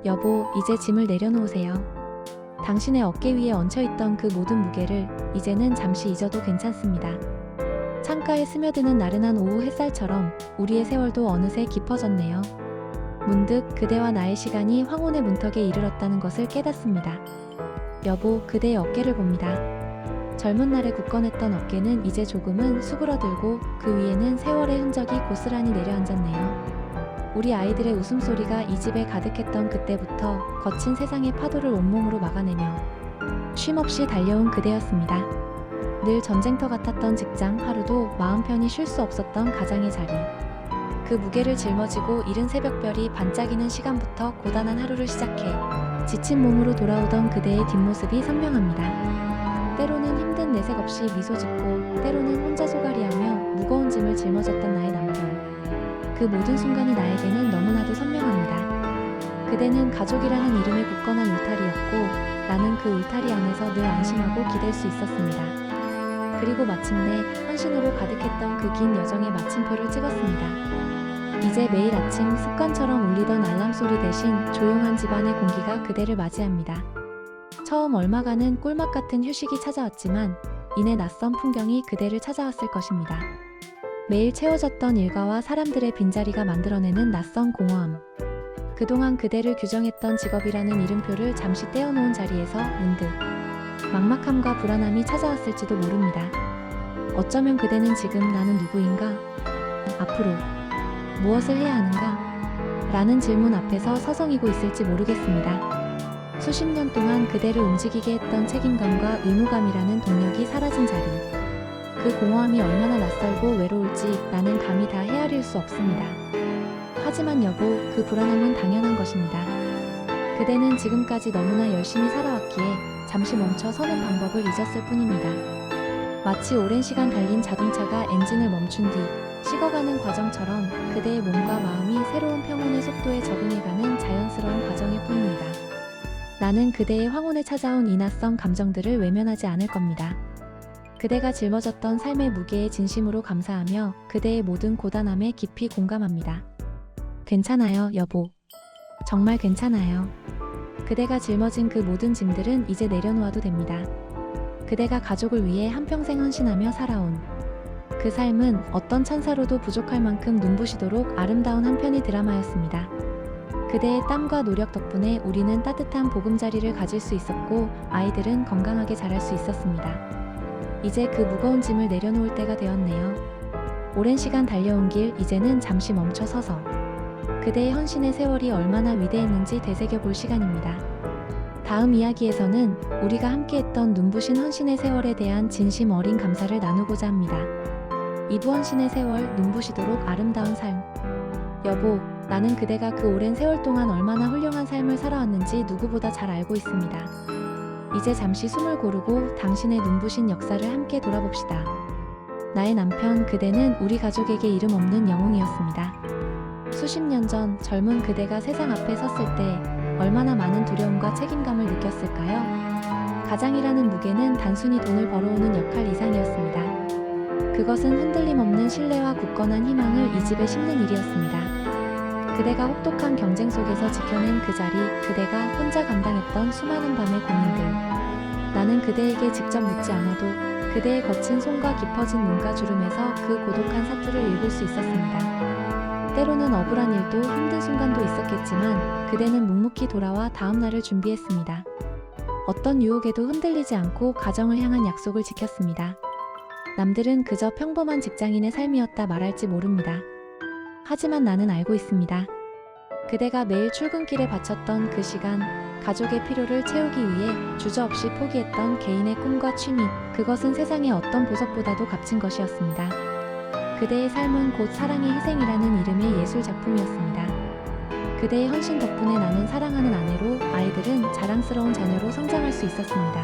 여보, 이제 짐을 내려놓으세요. 당신의 어깨 위에 얹혀있던 그 모든 무게를 이제는 잠시 잊어도 괜찮습니다. 창가에 스며드는 나른한 오후 햇살처럼 우리의 세월도 어느새 깊어졌네요. 문득 그대와 나의 시간이 황혼의 문턱에 이르렀다는 것을 깨닫습니다. 여보, 그대의 어깨를 봅니다. 젊은 날에 굳건했던 어깨는 이제 조금은 수그러들고 그 위에는 세월의 흔적이 고스란히 내려앉았네요. 우리 아이들의 웃음소리가 이 집에 가득했던 그때부터 거친 세상의 파도를 온몸으로 막아내며 쉼없이 달려온 그대였습니다. 늘 전쟁터 같았던 직장, 하루도 마음 편히 쉴 수 없었던 가장의 자리. 그 무게를 짊어지고 이른 새벽별이 반짝이는 시간부터 고단한 하루를 시작해 지친 몸으로 돌아오던 그대의 뒷모습이 선명합니다. 때로는 힘든 내색 없이 미소 짓고 때로는 혼자 소갈이하며 무거운 짐을 짊어졌던 나의 남편. 그 모든 순간이 나에게는 너무나도 선명합니다. 그대는 가족이라는 이름의 굳건한 울타리였고 나는 그 울타리 안에서 늘 안심하고 기댈 수 있었습니다. 그리고 마침내 헌신으로 가득했던 그 긴 여정의 마침표를 찍었습니다. 이제 매일 아침 습관처럼 울리던 알람 소리 대신 조용한 집안의 공기가 그대를 맞이합니다. 처음 얼마간은 꿀맛 같은 휴식이 찾아왔지만 이내 낯선 풍경이 그대를 찾아왔을 것입니다. 매일 채워졌던 일과와 사람들의 빈자리가 만들어내는 낯선 공허함. 그동안 그대를 규정했던 직업이라는 이름표를 잠시 떼어놓은 자리에서 문득 막막함과 불안함이 찾아왔을지도 모릅니다. 어쩌면 그대는 지금 나는 누구인가? 앞으로 무엇을 해야 하는가? 라는 질문 앞에서 서성이고 있을지 모르겠습니다. 수십 년 동안 그대를 움직이게 했던 책임감과 의무감이라는 동력이 사라진 자리. 그 공허함이 얼마나 낯설고 외로울지 나는 감히 다 헤아릴 수 없습니다. 하지만 여보, 그 불안함은 당연한 것입니다. 그대는 지금까지 너무나 열심히 살아왔기에 잠시 멈춰 서는 방법을 잊었을 뿐입니다. 마치 오랜 시간 달린 자동차가 엔진을 멈춘 뒤 식어가는 과정처럼 그대의 몸과 마음이 새로운 평온의 속도에 적응해가는 자연스러운 과정일 뿐입니다. 나는 그대의 황혼에 찾아온 이 낯선 감정들을 외면하지 않을 겁니다. 그대가 짊어졌던 삶의 무게에 진심으로 감사하며 그대의 모든 고단함에 깊이 공감합니다. 괜찮아요, 여보. 정말 괜찮아요. 그대가 짊어진 그 모든 짐들은 이제 내려놓아도 됩니다. 그대가 가족을 위해 한평생 헌신하며 살아온 그 삶은 어떤 찬사로도 부족할 만큼 눈부시도록 아름다운 한 편의 드라마였습니다. 그대의 땀과 노력 덕분에 우리는 따뜻한 보금자리를 가질 수 있었고 아이들은 건강하게 자랄 수 있었습니다. 이제 그 무거운 짐을 내려놓을 때가 되었네요. 오랜 시간 달려온 길, 이제는 잠시 멈춰서서 그대의 헌신의 세월이 얼마나 위대했는지 되새겨볼 시간입니다. 다음 이야기에서는 우리가 함께했던 눈부신 헌신의 세월에 대한 진심 어린 감사를 나누고자 합니다. 이부 헌신의 세월, 눈부시도록 아름다운 삶. 여보, 나는 그대가 그 오랜 세월 동안 얼마나 훌륭한 삶을 살아왔는지 누구보다 잘 알고 있습니다. 이제 잠시 숨을 고르고 당신의 눈부신 역사를 함께 돌아봅시다. 나의 남편, 그대는 우리 가족에게 이름 없는 영웅이었습니다. 수십 년 전 젊은 그대가 세상 앞에 섰을 때 얼마나 많은 두려움과 책임감을 느꼈을까요? 가장이라는 무게는 단순히 돈을 벌어오는 역할 이상이었습니다. 그것은 흔들림 없는 신뢰와 굳건한 희망을 이 집에 심는 일이었습니다. 그대가 혹독한 경쟁 속에서 지켜낸 그 자리, 그대가 혼자 감당했던 수많은 밤의 고민들. 나는 그대에게 직접 묻지 않아도 그대의 거친 손과 깊어진 눈가 주름에서 그 고독한 사투를 읽을 수 있었습니다. 때로는 억울한 일도 힘든 순간도 있었겠지만 그대는 묵묵히 돌아와 다음 날을 준비했습니다. 어떤 유혹에도 흔들리지 않고 가정을 향한 약속을 지켰습니다. 남들은 그저 평범한 직장인의 삶이었다 말할지 모릅니다. 하지만 나는 알고 있습니다. 그대가 매일 출근길에 바쳤던 그 시간, 가족의 필요를 채우기 위해 주저없이 포기했던 개인의 꿈과 취미, 그것은 세상의 어떤 보석보다도 값진 것이었습니다. 그대의 삶은 곧 사랑의 희생이라는 이름의 예술 작품이었습니다. 그대의 헌신 덕분에 나는 사랑하는 아내로, 아이들은 자랑스러운 자녀로 성장할 수 있었습니다.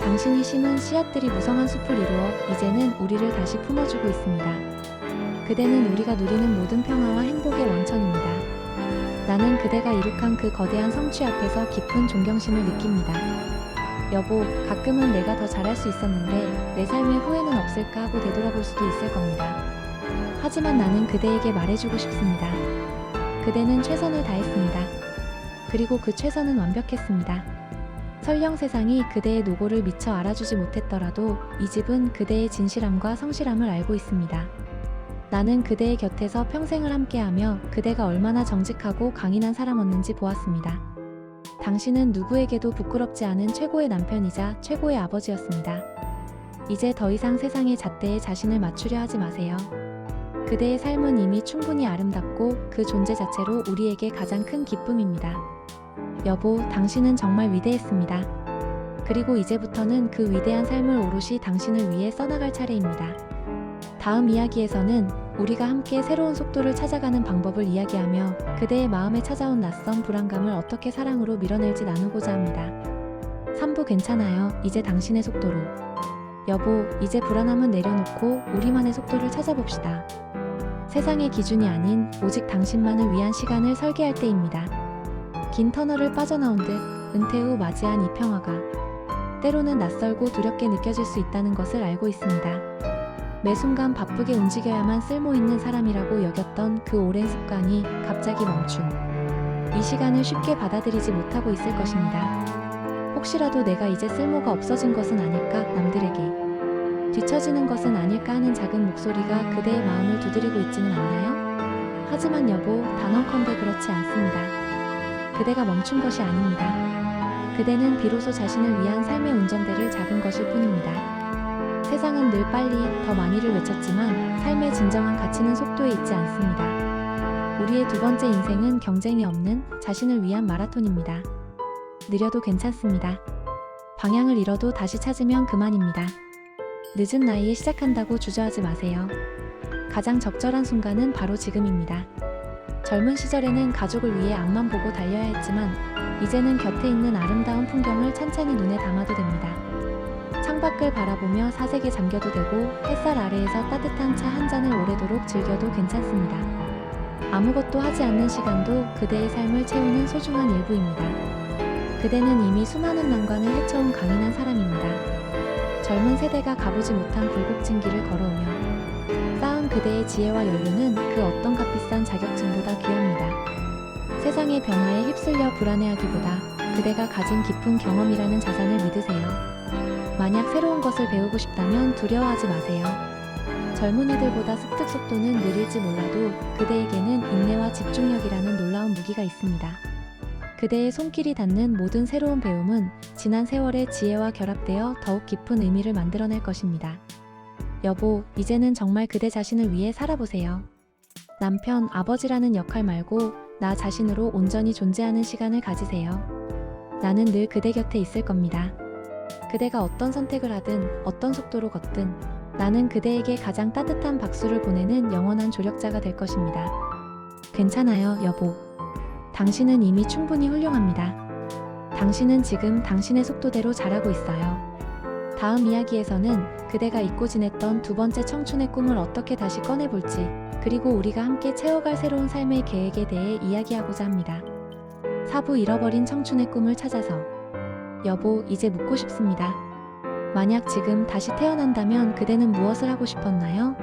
당신이 심은 씨앗들이 무성한 숲을 이루어 이제는 우리를 다시 품어주고 있습니다. 그대는 우리가 누리는 모든 평화와 행복의 원천입니다. 나는 그대가 이룩한 그 거대한 성취 앞에서 깊은 존경심을 느낍니다. 여보, 가끔은 내가 더 잘할 수 있었는데 내 삶에 후회는 없을까 하고 되돌아볼 수도 있을 겁니다. 하지만 나는 그대에게 말해주고 싶습니다. 그대는 최선을 다했습니다. 그리고 그 최선은 완벽했습니다. 설령 세상이 그대의 노고를 미처 알아주지 못했더라도 이 집은 그대의 진실함과 성실함을 알고 있습니다. 나는 그대의 곁에서 평생을 함께하며 그대가 얼마나 정직하고 강인한 사람이었는지 보았습니다. 당신은 누구에게도 부끄럽지 않은 최고의 남편이자 최고의 아버지였습니다. 이제 더 이상 세상의 잣대에 자신을 맞추려 하지 마세요. 그대의 삶은 이미 충분히 아름답고 그 존재 자체로 우리에게 가장 큰 기쁨입니다. 여보, 당신은 정말 위대했습니다. 그리고 이제부터는 그 위대한 삶을 오롯이 당신을 위해 써나갈 차례입니다. 다음 이야기에서는 우리가 함께 새로운 속도를 찾아가는 방법을 이야기하며 그대의 마음에 찾아온 낯선 불안감을 어떻게 사랑으로 밀어낼지 나누고자 합니다. 3부 괜찮아요. 이제 당신의 속도로. 여보, 이제 불안함은 내려놓고 우리만의 속도를 찾아봅시다. 세상의 기준이 아닌 오직 당신만을 위한 시간을 설계할 때입니다. 긴 터널을 빠져나온 듯 은퇴 후 맞이한 이 평화가 때로는 낯설고 두렵게 느껴질 수 있다는 것을 알고 있습니다. 매 순간 바쁘게 움직여야만 쓸모있는 사람이라고 여겼던 그 오랜 습관이 갑자기 멈춘 이 시간을 쉽게 받아들이지 못하고 있을 것입니다. 혹시라도 내가 이제 쓸모가 없어진 것은 아닐까, 남들에게 뒤처지는 것은 아닐까 하는 작은 목소리가 그대의 마음을 두드리고 있지는 않나요? 하지만 여보, 단언컨대 그렇지 않습니다. 그대가 멈춘 것이 아닙니다. 그대는 비로소 자신을 위한 삶의 운전대를 잡은 것일 뿐입니다. 세상은 늘 빨리, 더 많이를 외쳤지만 삶의 진정한 가치는 속도에 있지 않습니다. 우리의 두 번째 인생은 경쟁이 없는 자신을 위한 마라톤입니다. 느려도 괜찮습니다. 방향을 잃어도 다시 찾으면 그만입니다. 늦은 나이에 시작한다고 주저하지 마세요. 가장 적절한 순간은 바로 지금입니다. 젊은 시절에는 가족을 위해 앞만 보고 달려야 했지만 이제는 곁에 있는 아름다운 풍경을 찬찬히 눈에 담아도 됩니다. 창밖을 바라보며 사색에 잠겨도 되고 햇살 아래에서 따뜻한 차 한 잔을 오래도록 즐겨도 괜찮습니다. 아무것도 하지 않는 시간도 그대의 삶을 채우는 소중한 일부입니다. 그대는 이미 수많은 난관을 헤쳐온 강인한 사람입니다. 젊은 세대가 가보지 못한 굴곡진 길을 걸어오며 쌓은 그대의 지혜와 연륜은 그 어떤 값비싼 자격증보다 귀합니다. 세상의 변화에 휩쓸려 불안해하기보다 그대가 가진 깊은 경험이라는 자산을 믿으세요. 만약 새로운 것을 배우고 싶다면 두려워하지 마세요. 젊은이들보다 습득 속도는 느릴지 몰라도 그대에게는 인내와 집중력이라는 놀라운 무기가 있습니다. 그대의 손길이 닿는 모든 새로운 배움은 지난 세월의 지혜와 결합되어 더욱 깊은 의미를 만들어낼 것입니다. 여보, 이제는 정말 그대 자신을 위해 살아보세요. 남편, 아버지라는 역할 말고 나 자신으로 온전히 존재하는 시간을 가지세요. 나는 늘 그대 곁에 있을 겁니다. 그대가 어떤 선택을 하든 어떤 속도로 걷든 나는 그대에게 가장 따뜻한 박수를 보내는 영원한 조력자가 될 것입니다. 괜찮아요, 여보. 당신은 이미 충분히 훌륭합니다. 당신은 지금 당신의 속도대로 잘하고 있어요. 다음 이야기에서는 그대가 잊고 지냈던 두 번째 청춘의 꿈을 어떻게 다시 꺼내볼지, 그리고 우리가 함께 채워갈 새로운 삶의 계획에 대해 이야기하고자 합니다. 4부 잃어버린 청춘의 꿈을 찾아서. 여보, 이제 묻고 싶습니다. 만약 지금 다시 태어난다면 그대는 무엇을 하고 싶었나요?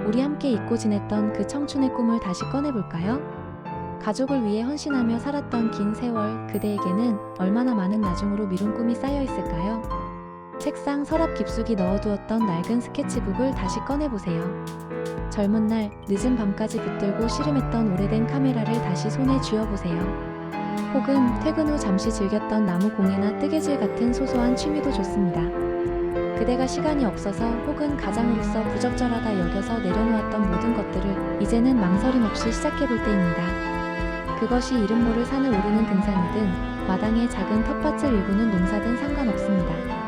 우리 함께 잊고 지냈던 그 청춘의 꿈을 다시 꺼내볼까요? 가족을 위해 헌신하며 살았던 긴 세월, 그대에게는 얼마나 많은 나중으로 미룬 꿈이 쌓여 있을까요? 책상 서랍 깊숙이 넣어두었던 낡은 스케치북을 다시 꺼내보세요. 젊은 날 늦은 밤까지 붙들고 씨름했던 오래된 카메라를 다시 손에 쥐어보세요. 혹은 퇴근 후 잠시 즐겼던 나무 공예나 뜨개질 같은 소소한 취미도 좋습니다. 그대가 시간이 없어서 혹은 가장으로서 부적절하다 여겨서 내려놓았던 모든 것들을 이제는 망설임 없이 시작해볼 때입니다. 그것이 이름 모를 산을 오르는 등산이든 마당의 작은 텃밭을 일구는 농사든 상관없습니다.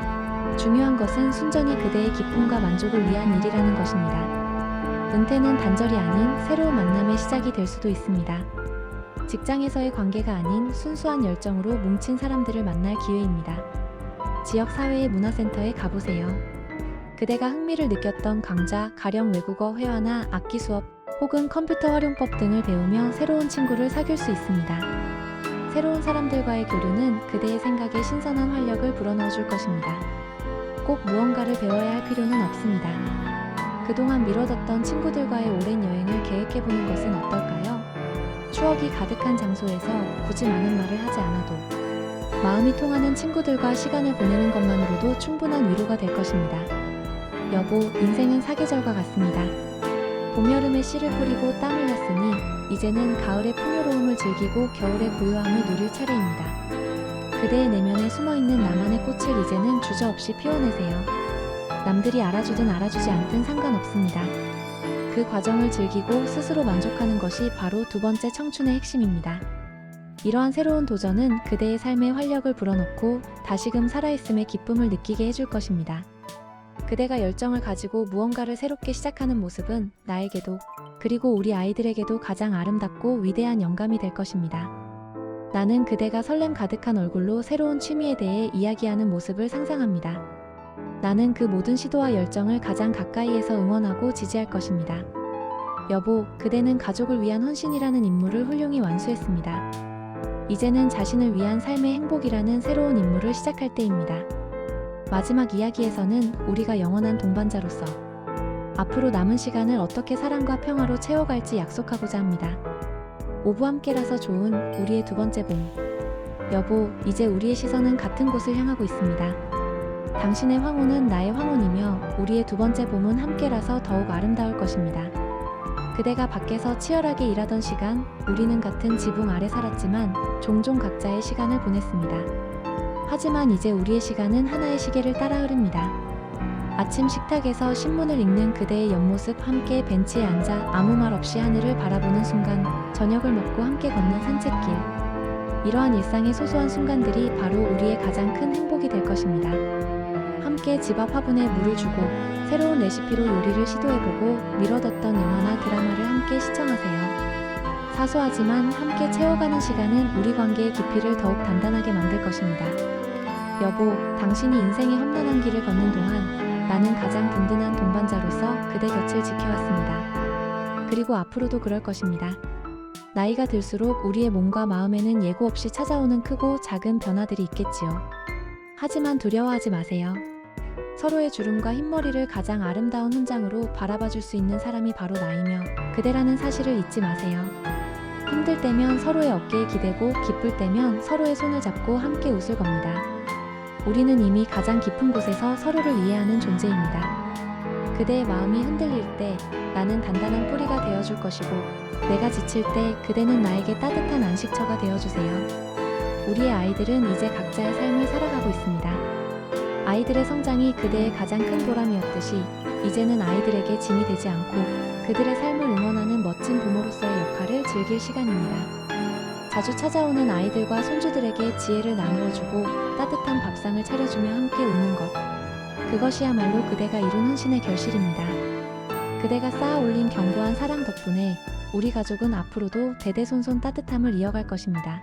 중요한 것은 순전히 그대의 기쁨과 만족을 위한 일이라는 것입니다. 은퇴는 단절이 아닌 새로운 만남의 시작이 될 수도 있습니다. 직장에서의 관계가 아닌 순수한 열정으로 뭉친 사람들을 만날 기회입니다. 지역 사회의 문화센터에 가보세요. 그대가 흥미를 느꼈던 강좌, 가령 외국어 회화나 악기 수업, 혹은 컴퓨터 활용법 등을 배우며 새로운 친구를 사귈 수 있습니다. 새로운 사람들과의 교류는 그대의 생각에 신선한 활력을 불어넣어 줄 것입니다. 꼭 무언가를 배워야 할 필요는 없습니다. 그동안 미뤄뒀던 친구들과의 오랜 여행을 계획해보는 것은 어떨까요? 추억이 가득한 장소에서 굳이 많은 말을 하지 않아도 마음이 통하는 친구들과 시간을 보내는 것만으로도 충분한 위로가 될 것입니다. 여보, 인생은 사계절과 같습니다. 봄, 여름에 씨를 뿌리고 땀 흘렸으니 이제는 가을의 풍요로움을 즐기고 겨울의 고요함을 누릴 차례입니다. 그대의 내면에 숨어있는 나만의 꽃을 이제는 주저없이 피워내세요. 남들이 알아주든 알아주지 않든 상관없습니다. 그 과정을 즐기고 스스로 만족하는 것이 바로 두 번째 청춘의 핵심입니다. 이러한 새로운 도전은 그대의 삶에 활력을 불어넣고 다시금 살아있음의 기쁨을 느끼게 해줄 것입니다. 그대가 열정을 가지고 무언가를 새롭게 시작하는 모습은 나에게도 그리고 우리 아이들에게도 가장 아름답고 위대한 영감이 될 것입니다. 나는 그대가 설렘 가득한 얼굴로 새로운 취미에 대해 이야기하는 모습을 상상합니다. 나는 그 모든 시도와 열정을 가장 가까이에서 응원하고 지지할 것입니다. 여보, 그대는 가족을 위한 헌신이라는 임무를 훌륭히 완수했습니다. 이제는 자신을 위한 삶의 행복이라는 새로운 임무를 시작할 때입니다. 마지막 이야기에서는 우리가 영원한 동반자로서 앞으로 남은 시간을 어떻게 사랑과 평화로 채워갈지 약속하고자 합니다. 오부 함께라서 좋은 우리의 두 번째 봄. 여보, 이제 우리의 시선은 같은 곳을 향하고 있습니다. 당신의 황혼은 나의 황혼이며 우리의 두 번째 봄은 함께라서 더욱 아름다울 것입니다. 그대가 밖에서 치열하게 일하던 시간, 우리는 같은 지붕 아래 살았지만 종종 각자의 시간을 보냈습니다. 하지만 이제 우리의 시간은 하나의 시계를 따라 흐릅니다. 아침 식탁에서 신문을 읽는 그대의 옆모습, 함께 벤치에 앉아 아무 말 없이 하늘을 바라보는 순간, 저녁을 먹고 함께 걷는 산책길. 이러한 일상의 소소한 순간들이 바로 우리의 가장 큰 행복이 될 것입니다. 함께 집 앞 화분에 물을 주고 새로운 레시피로 요리를 시도해보고 미뤄뒀던 영화나 드라마를 함께 시청하세요. 사소하지만 함께 채워가는 시간은 우리 관계의 깊이를 더욱 단단하게 만들 것입니다. 여보, 당신이 인생의 험난한 길을 걷는 동안 나는 가장 든든한 동반자로서 그대 곁을 지켜왔습니다. 그리고 앞으로도 그럴 것입니다. 나이가 들수록 우리의 몸과 마음에는 예고 없이 찾아오는 크고 작은 변화들이 있겠지요. 하지만 두려워하지 마세요. 서로의 주름과 흰머리를 가장 아름다운 훈장으로 바라봐줄 수 있는 사람이 바로 나이며 그대라는 사실을 잊지 마세요. 힘들 때면 서로의 어깨에 기대고 기쁠 때면 서로의 손을 잡고 함께 웃을 겁니다. 우리는 이미 가장 깊은 곳에서 서로를 이해하는 존재입니다. 그대의 마음이 흔들릴 때 나는 단단한 뿌리가 되어줄 것이고, 내가 지칠 때 그대는 나에게 따뜻한 안식처가 되어주세요. 우리의 아이들은 이제 각자의 삶을 살아가고 있습니다. 아이들의 성장이 그대의 가장 큰 보람이었듯이 이제는 아이들에게 짐이 되지 않고 그들의 삶을 응원하는 멋진 부모로서의 역할을 즐길 시간입니다. 자주 찾아오는 아이들과 손주들에게 지혜를 나누어주고 따뜻한 밥상을 차려주며 함께 웃는 것. 그것이야말로 그대가 이룬 헌신의 결실입니다. 그대가 쌓아 올린 견고한 사랑 덕분에 우리 가족은 앞으로도 대대손손 따뜻함을 이어갈 것입니다.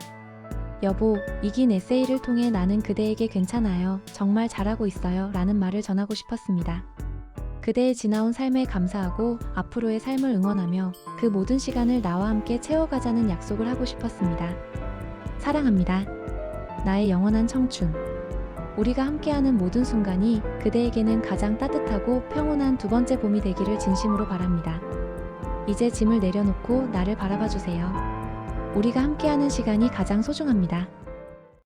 여보, 이긴 에세이를 통해 나는 그대에게 괜찮아요, 정말 잘하고 있어요 라는 말을 전하고 싶었습니다. 그대의 지나온 삶에 감사하고 앞으로의 삶을 응원하며 그 모든 시간을 나와 함께 채워가자는 약속을 하고 싶었습니다. 사랑합니다. 나의 영원한 청춘. 우리가 함께하는 모든 순간이 그대에게는 가장 따뜻하고 평온한 두 번째 봄이 되기를 진심으로 바랍니다. 이제 짐을 내려놓고 나를 바라봐주세요. 우리가 함께하는 시간이 가장 소중합니다.